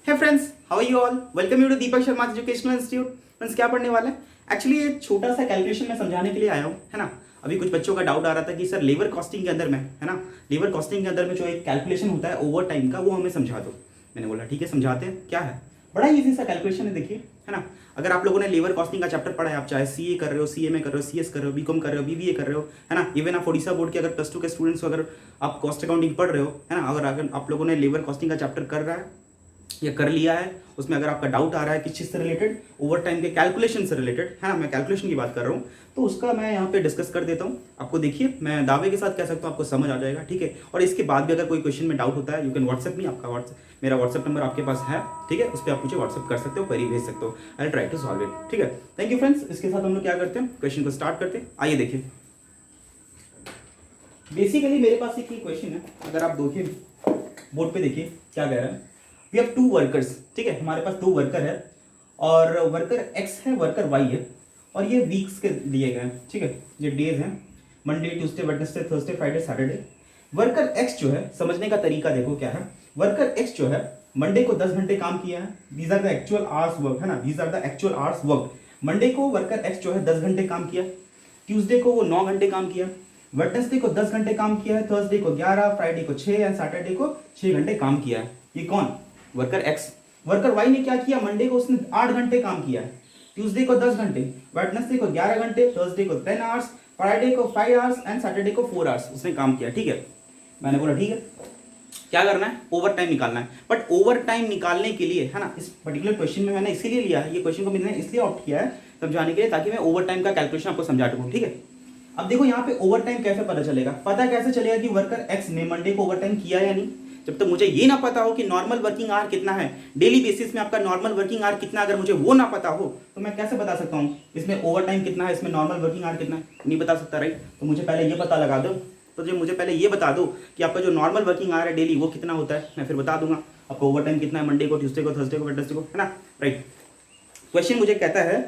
है friends, how are you all? Welcome you to Deepak Sharma educational institute. Friends, क्या पढ़ने वाले हैं? एक्चुअली ये छोटा सा कैलकुलेशन मैं समझाने के लिए आया हूँ, है ना। अभी कुछ बच्चों का डाउट आ रहा था कि सर लेबर कॉस्टिंग के अंदर में, है ना, लेबर कॉस्टिंग के अंदर में जो एक कैलकुलेशन होता है ओवर टाइम का, वो हमें समझा दो। मैंने बोला ठीक है, समझाते हैं। क्या है, बड़ा ईजी सा कैलकुलेशन है, देखिए, है ना। अगर आप लोगों ने लेबर कॉस्टिंग का चैप्टर पढ़ा है, आप चाहे सीए कर रहे हो, सीएमए कर रहे हो, सीएस कर रहे हो, बीकॉम कर रहे हो, बीबीए कर रहे हो, है ना, इवन आप ओडिशा बोर्ड के अगर +2 के स्टूडेंट्स हो, अगर आप कॉस्ट अकाउंटिंग पढ़ रहे हो, है ना, अगर आप लोगों ने लेबर कॉस्टिंग का चैप्टर कर रहा है या कर लिया है, उसमें अगर आपका डाउट आ रहा है किस चीज़ से रिलेटेड, ओवर टाइम के कैलकुलेशन से रिलेटेड, है ना, मैं कैलकुलेशन की बात कर रहा हूँ, तो उसका मैं यहाँ पे डिस्कस कर देता हूँ। आपको देखिए, मैं दावे के साथ कह सकता हूँ आपको समझ आ जाएगा, ठीक है। और इसके बाद भी अगर कोई क्वेश्चन में डाउट होता है, यू कैन व्हाट्सएप मी। आपका मेरा व्हाट्सएप नंबर आपके पास है, ठीक है, उस पर आप मुझे व्हाट्सएप कर सकते हो, क्वेरी भेज सकते हो। I try to solve it, ठीक है। Thank you friends. इसके साथ हम लोग क्या करते हैं, क्वेश्चन को स्टार्ट करते हैं। आइए देखिए, बेसिकली मेरे पास एक क्वेश्चन है, अगर आप देखिए बोर्ड पे देखिए क्या कह रहा है। वी हैव 2 वर्कर्स, ठीक है, हमारे पास 2 वर्कर है और वर्कर एक्स है, वर्कर वाई है, और ये वीक्स के दिए गए हैं, ठीक है, ये डेज हैं, Monday, Tuesday, Wednesday, Thursday, Friday, Saturday. Worker X जो है, समझने का तरीका देखो क्या है। वर्कर एक्स जो है, मंडे को 10 घंटे काम किया है, these are the actual hours work, है ना, these are the actual hours work. Monday को वर्कर एक्स जो है 10 घंटे काम किया, ट्यूसडे को वो 9 घंटे काम किया, वेडनेसडे को 10 घंटे काम किया है, थर्सडे को 11, फ्राइडे को 6 एंड सैटरडे को 6 घंटे काम किया है। ये कौन? Worker X. वर्कर वाई ने क्या किया? मंडे को उसने 8 घंटे काम किया है, ट्यूसडे को 10 घंटे, वेडनेसडे को 11 घंटे, थर्सडे को 10 आवर्स, फ्राइडे को 5 आवर्स एंड सैटरडे को 4 आवर्स उसने काम किया, ठीक है। मैंने बोला ठीक है, क्या करना है, ओवर टाइम निकालना है। बट ओवर टाइम निकालने के लिए, है ना, इस पर्टिकुलर क्वेश्चन में मैंने इसीलिए लिया है, ये क्वेश्चन को मैंने इसलिए ऑप्ट किया है समझाने के लिए, ताकि मैं ओवर टाइम का कैलकुलेशन आपको समझा दूँ, ठीक है। अब देखो यहाँ पे ओवर टाइम कैसे पता चलेगा? पता कैसे चलेगा कि वर्कर एक्स ने मंडे को ओवर टाइम किया या नहीं? जब तक मुझे ये ना पता हो कि नॉर्मल वर्किंग आवर कितना है, डेली बेसिस में आपका नॉर्मल वर्किंग आवर कितना, अगर मुझे वो ना पता हो तो मैं कैसे बता सकता हूँ इसमें ओवर टाइम कितना है, इसमें नॉर्मल वर्किंग आवर कितना है? नहीं बता सकता, राइट। तो मुझे पहले ये पता लगा दो, तो जो मुझे पहले ये बता दो कि आपका जो नॉर्मल वर्किंग आवर है डेली, वो कितना होता है, मैं फिर बता दूंगा आपको ओवर टाइम कितना है मंडे को, ट्यूसडे को, थर्सडे को, वेडनेसडे को, है ना, राइट। क्वेश्चन मुझे कहता है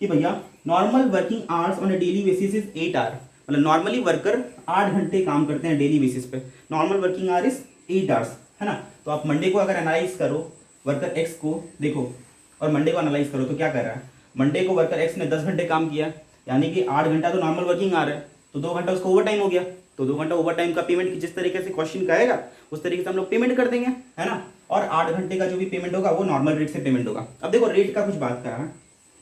कि भैया normal working hours on a daily basis is 8 hour, मतलब नॉर्मली वर्कर 8 घंटे काम करते हैं डेली बेसिस पे, normal working hour is 8 hours, है ना। तो आप मंडे को अगर एनालाइज करो, वर्कर एक्स को देखो और मंडे को एनालाइज करो तो क्या कर रहा है। मंडे को वर्कर एक्स ने 10 घंटे काम किया, यानी कि 8 घंटा तो नॉर्मल वर्किंग आवर है, तो 2 घंटा उसको ओवर टाइम हो गया, तो 2 घंटा ओवर टाइम का पेमेंट जिस तरीके से क्वेश्चन कहेगा उस तरीके से हम लोग पेमेंट कर देंगे, है ना। और 8 घंटे का जो भी पेमेंट होगा वो नॉर्मल रेट से पेमेंट होगा। अब देखो रेट का कुछ बात करा है,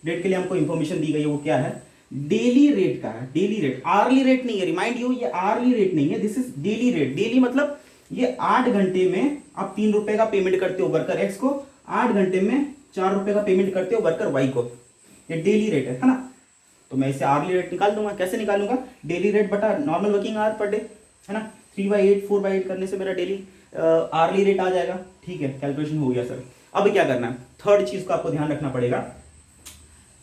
रेट के लिए हमको इन्फॉर्मेशन दी गई है, वो क्या है, डेली रेट का है, डेली रेट, आर्ली रेट नहीं है, रिमाइंड यू, ये आर्ली रेट नहीं है, this is daily rate. Daily मतलब ये 8 घंटे में आप 3 रुपए का पेमेंट करते हो वर्कर एक्स को, 8 घंटे में 4 रुपए का पेमेंट करते हो वर्कर वाई को, ये डेली रेट है ना। तो मैं इसे आर्ली रेट निकाल दूंगा, कैसे निकालूंगा, डेली रेट बटा normal working our per day, है ना, 3/8 4/8 करने से मेरा डेली आर्ली रेट आ जाएगा, ठीक है, कैलकुलेशन हो गया सर। अब क्या करना है, थर्ड चीज को आपको ध्यान रखना पड़ेगा।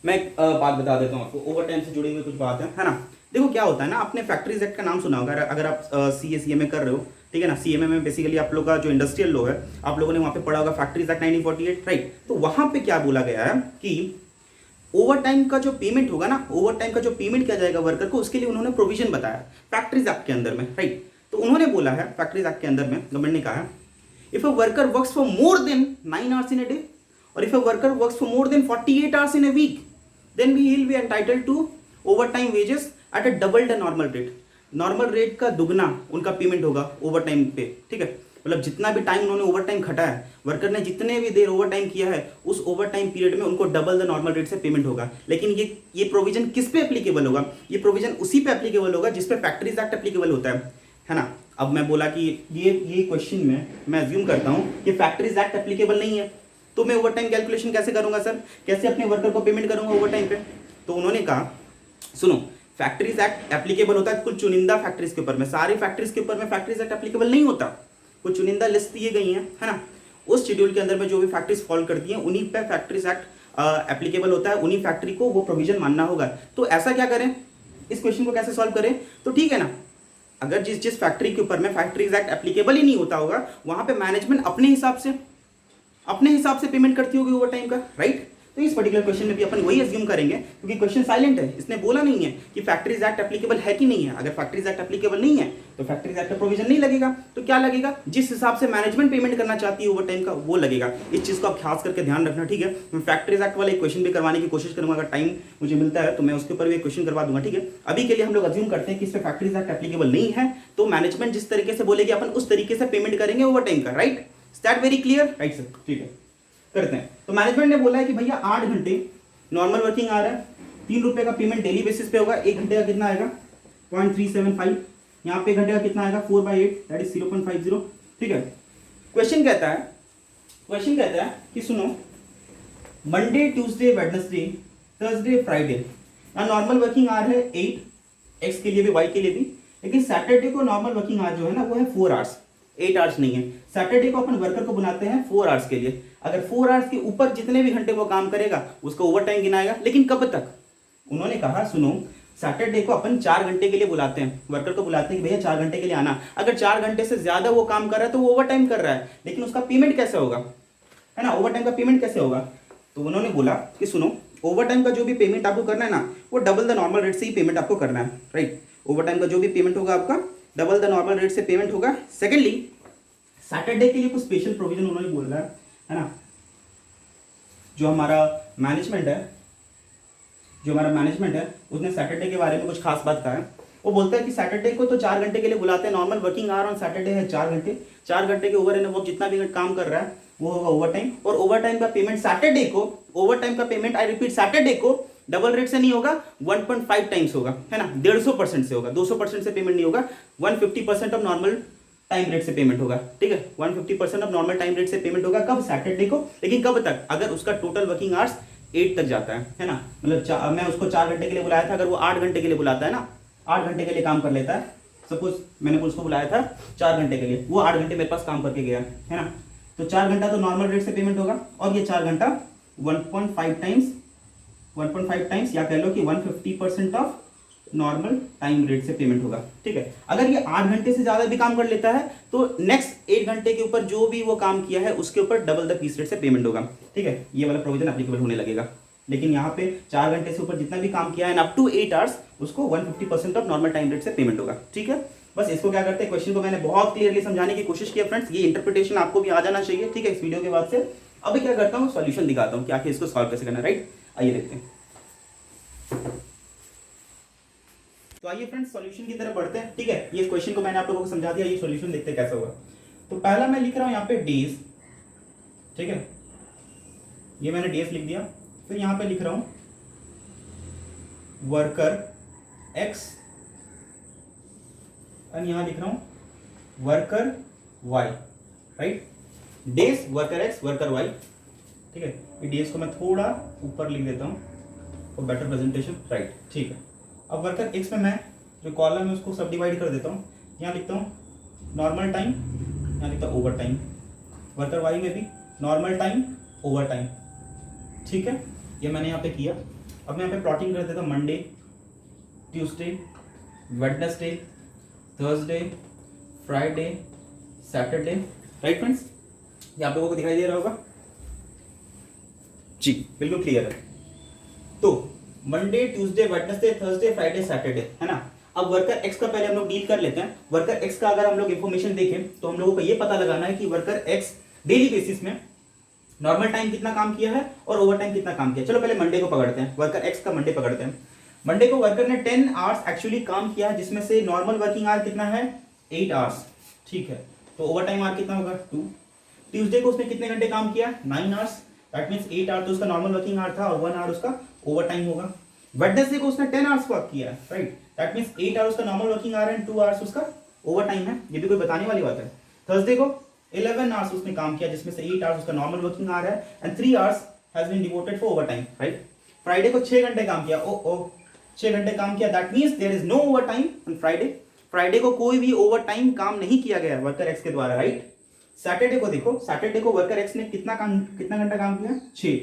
मैं बात बता देता हूँ आपको, ओवर टाइम से जुड़ी हुई कुछ बात है ना। देखो क्या होता है ना, आपने फैक्ट्रीज एक्ट का नाम सुना होगा, अगर आप CA कर रहे हो, ठीक है ना। CMA में बेसिकली आप लोग का जो इंडस्ट्रियल लॉ है, आप लोगों ने वहाँ पे पढ़ा होगा फैक्ट्रीज एक्ट 1948, राइट। तो वहाँ पे क्या बोला गया है कि ओवर टाइम का जो पेमेंट होगा ना, ओवर टाइम का जो पेमेंट किया जाएगा वर्कर को, उसके लिए उन्होंने प्रोविजन बताया फैक्ट्रीज एक्ट के अंदर में, राइट। तो उन्होंने बोला है फैक्ट्रीज एक्ट के अंदर में, गवर्नमेंट ने कहा है, if a worker works for more than 9 hours in a day और if a worker works for more than 48 hours in a week, then he will be entitled to overtime wages at a double the normal rate। Normal rate का दुगना उनका payment होगा over time पे, ठीक है। मतलब जितना भी टाइम उन्होंने ओवर टाइम खटा है, वर्कर ने जितने भी देर ओवर टाइम किया है, उस ओवर टाइम पीरियड में उनको डबल द नॉर्मल रेट से पेमेंट होगा। लेकिन ये प्रोविजन किस पे एप्लीकेबल होगा? ये प्रोविजन उसी पे एप्लीकेबल होगा जिस पे फैक्ट्रीज एक्ट एप्लीकेबल होता है ना। अब मैं बोला कि ये क्वेश्चन में मैं अज्यूम करता हूँ कि फैक्ट्रीज एक्ट एप्लीकेबल नहीं है, तो मैं ओवर टाइम कैलकुलेशन कैसे करूंगा सर, कैसे अपने वर्कर को पेमेंट करूंगा ओवर टाइम पे? तो उन्होंने कहा सुनो, फैक्ट्रीज एक्ट एप्लीकेबल होता है कुछ चुनिंदा फैक्ट्रीज के ऊपर में, सारी फैक्ट्रीज के ऊपर में फैक्ट्रीज एक्ट एप्लीकेबल नहीं होता, कुछ चुनिंदा लिस्ट दिए गई है ना। उस शेड्यूल के अंदर में जो भी फैक्ट्रीज फॉलो करती हैं उन्हीं पे फैक्ट्रीज एक्ट एप्लीकेबल होता है, उन्हीं फैक्ट्री को वो प्रोविजन मानना होगा। तो ऐसा क्या करें, इस क्वेश्चन को कैसे सॉल्व करें? तो ठीक है ना, अगर जिस फैक्ट्री के ऊपर में फैक्ट्रीज एक्ट एप्लीकेबल ही नहीं होता होगा, वहां पे मैनेजमेंट अपने हिसाब से पेमेंट करती होगी ओवर टाइम का, राइट। तो इस पर्टिकुलर क्वेश्चन में भी अपन वही अज्यूम करेंगे, क्योंकि क्वेश्चन साइलेंट है, इसने बोला नहीं है कि फैक्ट्रीज एक्ट एप्लीकेबल है कि नहीं है। अगर फैक्ट्रीज एक्ट एप्लीकेबल नहीं है तो फैक्ट्रीज एक्ट का प्रोविजन नहीं लगेगा। तो क्या लगेगा, जिस हिसाब से मैनेजमेंट पेमेंट करना चाहती है ओवर टाइम का वो लगेगा। इस चीज को आप खास करके ध्यान रखना, ठीक है। मैं फैक्ट्रीज एक्ट वाला एक क्वेश्चन भी करवाने की कोशिश करूंगा, अगर टाइम मुझे मिलता है तो मैं उसके ऊपर भी एक क्वेश्चन करवा दूंगा, ठीक है। अभी के लिए हम लोग अज्यूम करते हैं कि इसमें फैक्ट्रीज एक्ट एप्लीकेबल नहीं है, तो मैनेजमेंट जिस तरीके से बोलेगी अपन उस तरीके से पेमेंट करेंगे ओवर टाइम का, right. Is that very clear? Right sir, ठीक है, करते हैं। तो मैनेजमेंट ने बोला है कि भैया 8 घंटे नॉर्मल वर्किंग आ रहा है, 3 रुपए का पेमेंट डेली बेसिस पे होगा। 1 घंटे का कितना आएगा 0.375, यहाँ पे 1 घंटे का कितना आएगा 4/8 दैट इज 0.50, ठीक है। क्वेश्चन कहता है कि सुनो, Monday Tuesday Wednesday Thursday Friday, normal working hour है 8, एक्स के लिए भी वाई के लिए भी, लेकिन सैटरडे को नॉर्मल वर्किंग आवर जो है ना वो है 4 आवर्स, 8 आवर्स नहीं है। सैटरडे को अपन वर्कर को बुलाते हैं 4 आवर्स के लिए। अगर 4 आवर्स के ऊपर जितने भी घंटे वो काम करेगा उसको ओवर टाइम गिनाएगा, लेकिन कब तक? उन्होंने कहा सुनो, सैटरडे को अपन 4 घंटे के लिए बुलाते हैं, वर्कर को बुलाते हैं कि भैया 4 घंटे के लिए आना। अगर 4 घंटे से ज्यादा वो काम कर रहा है तो वो ओवर टाइम कर रहा है, लेकिन उसका पेमेंट कैसे होगा, है ना, ओवर टाइम का पेमेंट कैसे होगा? तो उन्होंने बोला कि सुनो, ओवर टाइम का जो भी पेमेंट आपको करना है ना वो डबल द नॉर्मल रेट से ही पेमेंट आपको करना है, राइट। ओवर टाइम का जो भी पेमेंट होगा आपका डबल द नॉर्मल रेट से पेमेंट होगा। सेकेंडली, सैटरडे के लिए कुछ स्पेशल प्रोविजन उन्होंने बोला है ना। जो हमारा मैनेजमेंट है उसने सैटरडे के बारे में कुछ खास बात कहा है। वो बोलता है कि सैटरडे को तो 4 घंटे के लिए बुलाते हैं, normal working hour on Saturday है 4 घंटे। 4 घंटे के ओवर एंड वो जितना भी काम कर रहा है वो होगा ओवर टाइम। और ओवर टाइम का पेमेंट सैटरडे को, ओवर टाइम का पेमेंट आई रिपीट सैटरडे को डबल रेट से नहीं होगा, 1.5 टाइम्स होगा, है ना, 150% से होगा, 200% से पेमेंट नहीं होगा, 150% ऑफ नॉर्मल टाइम रेट से पेमेंट होगा, ठीक है। 150% ऑफ नॉर्मल टाइम रेट से पेमेंट होगा, कब? सैटरडे को। लेकिन कब तक? अगर उसका टोटल वर्किंग आवर्स 8 तक जाता है ना, मतलब मैं उसको 4 घंटे के लिए बुलाया था, अगर वो 8 घंटे के लिए बुलाता है ना, 8 घंटे के लिए काम कर लेता है, सपोज मैंने उसको बुलाया था 4 घंटे के लिए, वो 8 घंटे मेरे पास काम करके गया, है ना, तो 4 घंटा तो नॉर्मल रेट से पेमेंट होगा, और ये 4 घंटा 1.5 टाइम्स या कह लो कि 150% ऑफ नॉर्मल टाइम रेट से पेमेंट होगा, ठीक है। अगर ये 8 घंटे से ज्यादा भी काम कर लेता है तो नेक्स्ट 1 घंटे के ऊपर जो भी वो काम किया है उसके ऊपर डबल द पीस रेट से पेमेंट होगा, ठीक है। ये वाला प्रोविजन एप्लीकेबल होने लगेगा। लेकिन यहाँ पे 4 घंटे से ऊपर जितना भी काम किया है अप टू 8 आवर्स उसको 150% ऑफ नॉर्मल टाइम रेट से पेमेंट होगा, ठीक है। बस इसको क्या करते हैं, क्वेश्चन को मैंने बहुत क्लियरली समझाने की कोशिश की है फ्रेंड्स, ये इंटरप्रिटेशन आपको भी आ जाना चाहिए, ठीक है, इस वीडियो के बाद से। अभी क्या करता हूँ, सॉल्यूशन दिखाता हूँ कि आखिर इसको सॉल्व कैसे करना है, राइट। आइए देखते हैं। तो आइए फ्रेंड्स सॉल्यूशन की तरफ बढ़ते हैं, ठीक है। ये क्वेश्चन को मैंने आप लोगों को समझा दिया, ये सॉल्यूशन देखते हैं कैसा होगा। तो पहला मैं लिख रहा हूं यहाँ पे डेज, ठीक है, ये मैंने डेज लिख दिया। फिर यहाँ पे लिख रहा हूं वर्कर एक्स, और यहाँ लिख रहा हूं worker Y, right. Days worker X worker Y, ठीक है। ये डेज को मैं थोड़ा ऊपर लिख देता हूँ फॉर बेटर प्रेजेंटेशन, राइट, ठीक है। अब वर्कर एक्स में मैं जो कॉलम है उसको सब डिवाइड कर देता हूँ, यहाँ लिखता हूँ नॉर्मल टाइम, यहाँ लिखता हूँ ओवर टाइम। वर्कर वाई में भी नॉर्मल टाइम ओवर टाइम, ठीक है, ये मैंने यहाँ पे किया। अब मैं यहाँ पे प्लॉटिंग कर देता हूँ Monday Tuesday Wednesday Thursday Friday Saturday, right friends. ये आप लोगों को दिखाई दे रहा होगा जी, बिल्कुल क्लियर है। तो Monday Tuesday Wednesday Thursday Friday Saturday, है ना। अब वर्कर एक्स का पहले हम लोग डील कर लेते हैं। वर्कर एक्स का अगर हम लोग इंफॉर्मेशन देखें तो हम लोगों को ये पता लगाना है कि वर्कर एक्स डेली बेसिस में नॉर्मल टाइम कितना काम किया है और ओवर टाइम कितना काम किया। चलो पहले मंडे को पकड़ते हैं, वर्कर एक्स का मंडे पकड़ते हैं। मंडे को वर्कर ने 10 आवर्स एक्चुअली काम किया, जिसमें से नॉर्मल वर्किंग आवर कितना है 8 आवर्स, ठीक है, तो ओवर टाइम आवर कितना होगा 2। ट्यूसडे को उसने कितने घंटे काम किया 9 आवर्स, दैट मींस 8 आवर तो उसका नॉर्मल वर्किंग आवर था और 1 आवर उसका ओवर टाइम होगा। वेडनेसडे को उसने 10 आवर्स वर्क किया, राइट, दैट मींस 8 आवर्स का normal working our and 2 hours उसका ओवर टाइम है, ये भी कोई बताने वाली बात है। थर्सडे को 11 आवर्स उसने काम किया, जिसमें से 8 आवर्स उसका नॉर्मल वर्किंग आवर है and 3 hours has been devoted for over time, right. Friday को 6 घंटे काम किया, 6 घंटे काम किया, that means there is no over time on Friday. Friday को कोई भी ओवर टाइम काम नहीं किया गया वर्कर एक्स के द्वारा, राइट। सैटरडे को देखो, सैटरडे को वर्कर एक्स ने कितना घंटा काम किया 6,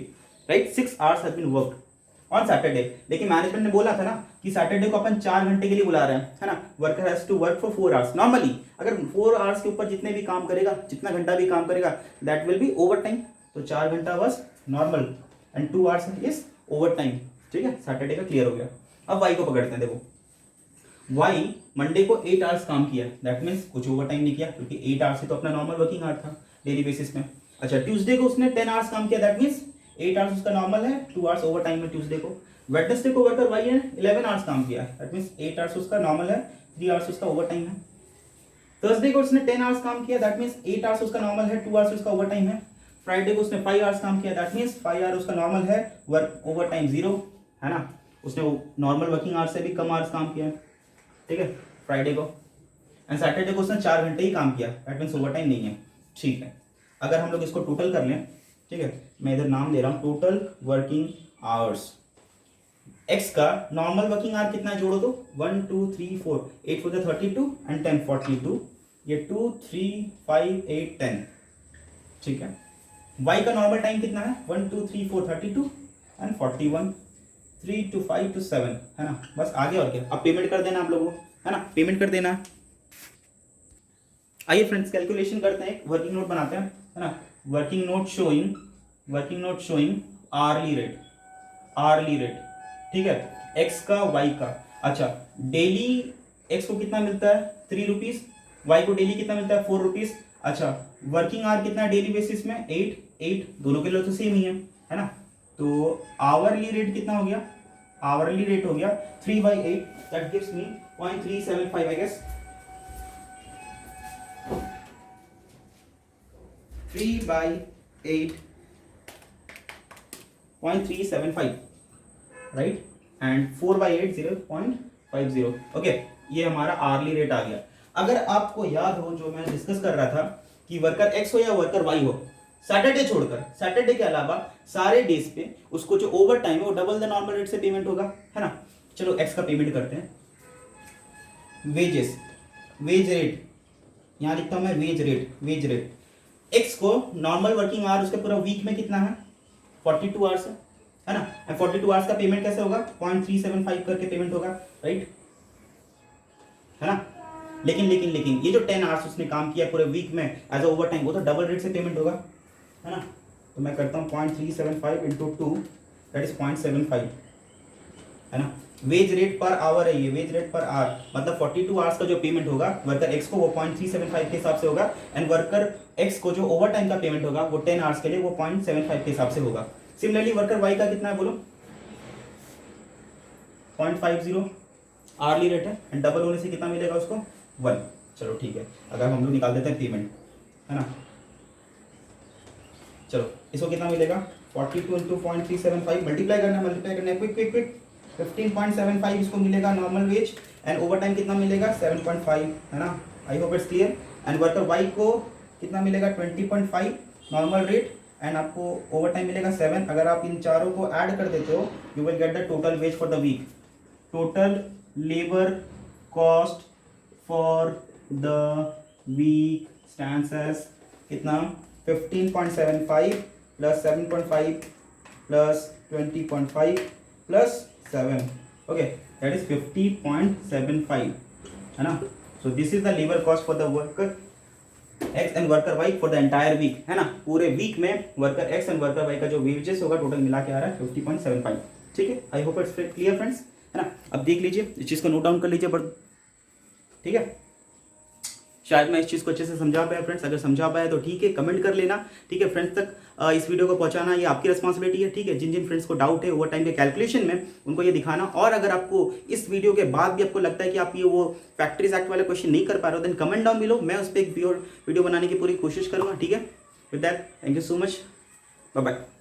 right, 6 hours has been worked on Saturday. लेकिन मैनेजमेंट ने बोला था ना कि सैटरडे को अपन 4 घंटे के लिए बुला रहे हैं, है ना, worker has to work for 4 hours. Normally अगर 4 आवर्स के ऊपर जितने भी काम करेगा, जितना घंटा भी काम करेगा, that will be over time. तो 4 घंटा बस normal, and 2 hours is over time, ठीक है, सैटरडे का क्लियर हो गया। अब वाई को पकड़ते हैं, देखो वाई मंडे को 8 आवर्स काम किया, दैट मीन्स कुछ ओवर टाइम नहीं किया क्योंकि 8 आवर्स से तो अपना नॉर्मल वर्किंग आवर था डेली बेसिस में। अच्छा, ट्यूसडे को उसने 10 आवर्स काम किया, दैट मीन्स 8 आवर्स उसका नॉर्मल है, 2 आवर्स ओवर टाइम है ट्यूसडे को। वेडनेसडे को वर्कर वाई ने 11 आवर्स काम किया, दैट मीन्स 8 आवर्स उसका नॉर्मल है, 3 आवर्स उसका ओवर टाइम है। थर्सडे को उसने 10 आवर्स काम किया, दैट मीन्स 8 आवर्स उसका नॉर्मल है, 2 आवर्स उसका ओवर टाइम है। फ्राइडे को उसने 5 आवर्स काम किया, दैट मीन्स 5 आवर्स उसका नॉर्मल है, वर्क ओवर टाइम 0 है ना, उसने नॉर्मल वर्किंग आवर्स से भी कम आवर्स काम किया, ठीक है, फ्राइडे को। एंड सैटरडे को उसने 4 घंटे ही काम किया, दैट मीन्स ओवर टाइम नहीं है, ठीक है। अगर हम लोग इसको टोटल कर लें, ठीक है, मैं इधर नाम दे रहा हूँ टोटल वर्किंग आवर्स। एक्स का नॉर्मल वर्किंग आवर कितना है जोड़ो तो 1 2 3 4 8 4 32 एंड 10 42, ये 2 3 5 8 10, ठीक है। वाई का नॉर्मल टाइम कितना है 1 2 3 4 32 एंड 41, 3 to 5 to 7 है ना, बस आगे और क्या। अब पेमेंट कर देना आप लोगों को, है ना, पेमेंट कर देना। आइए फ्रेंड्स कैलकुलेशन करते हैं, वर्किंग नोट बनाते हैं, है ना। Working note showing hourly rate, ठीक है, एक्स का वाई का। अच्छा, डेली एक्स को कितना मिलता है 3 रुपीज, वाई को डेली कितना मिलता है 4 रुपीज। अच्छा, वर्किंग आवर कितना है डेली बेसिस में 8 दोनों के लिए तो सेम ही है ना। तो आवरली रेट कितना हो गया, आवरली रेट हो गया 3/8, that gives me 0.375 I guess, 3/8 0.375 right, and 4/8 0.50, okay, ये हमारा आर्ली रेट आ गया। अगर आपको याद हो जो मैं डिस्कस कर रहा था कि वर्कर एक्स हो या वर्कर वाई हो, सैटरडे छोड़कर, सैटरडे के अलावा सारे डेज पे उसको जो ओवर टाइम है वो डबल द नॉर्मल रेट से पेमेंट होगा, है ना। चलो एक्स का पेमेंट करते हैं। वेज रेट यहां लिखता हूं मैं, वेज रेट एक्स को नॉर्मल वर्किंग आवर उसके पूरा वीक में कितना है 42 आवर्स है ना, एंड 42 आवर्स का पेमेंट कैसे होगा 0.375 करके पेमेंट होगा, राइट, है ना। लेकिन ये जो 10 आवर्स उसने काम किया पूरे वीक में एज अ ओवर टाइम, वो तो डबल रेट से पेमेंट होगा, है ना। तो मैं करता हूँ 0.375 इंटू 2, दैट इज 0.75, है ना। वेज रेट पर आवर है ये, वेज रेट पर आवर मतलब 42 आवर्स का जो पेमेंट होगा वर्कर एक्स को वो 0.375 के हिसाब से होगा, एंड वर्कर एक्स को जो ओवर टाइम का पेमेंट होगा वो 10 आवर्स के लिए वो 0.75 के हिसाब से होगा। सिमिलरली वर्कर वाई का कितना है बोलो 0.50 आवर्ली रेट है, एंड डबल होने से कितना मिलेगा उसको 1। चलो ठीक है, अगर हम लोग निकाल देते हैं पेमेंट, है ना, चलो इसको कितना मिलेगा 42 इंटू 0.375 मल्टीप्लाई करना है, क्विक 15.75 इसको मिलेगा normal wage, and overtime कितना मिलेगा 7.5, है ना। I hope it's clear. And worker Y को कितना मिलेगा 20.5 नॉर्मल रेट, एंड आपको ओवर टाइम मिलेगा 7। अगर आप इन चारों को ऐड कर देते हो you will get the total wage for the week. Total labour cost for the week stands as कितना 15.75 plus 7.5 plus 20.5 plus 7, okay, that is 50.75, है ना। So this is the labour cost for the worker X and worker Y for the entire week, है ना। पूरे week में worker X and worker Y का जो wages होगा टोटल मिला के आ रहा है 50.75, ठीक है। आई होप इट्स क्लियर फ्रेंड्स, है ना। अब देख लीजिए इस चीज़ को नोट डाउन कर लीजिए, बट ठीक है, शायद मैं इस चीज़ को अच्छे से समझा पाया फ्रेंड्स। अगर समझा पाया तो ठीक है, कमेंट कर लेना, ठीक है। फ्रेंड्स तक इस वीडियो को पहुंचाना ये आपकी रिस्पॉन्सिबिलिटी है, ठीक है। जिन जिन फ्रेंड्स को डाउट है ओवर टाइम के कैलकुलेशन में उनको ये दिखाना, और अगर आपको इस वीडियो के बाद भी आपको लगता है कि आप ये वो फैक्ट्रीज एक्ट वाले क्वेश्चन नहीं कर पा रहे हो, देन कमेंट डाउन बिलो, मैं उस पर एक वीडियो बनाने की पूरी कोशिश करूँगा, ठीक है। With that thank you so much, bye bye.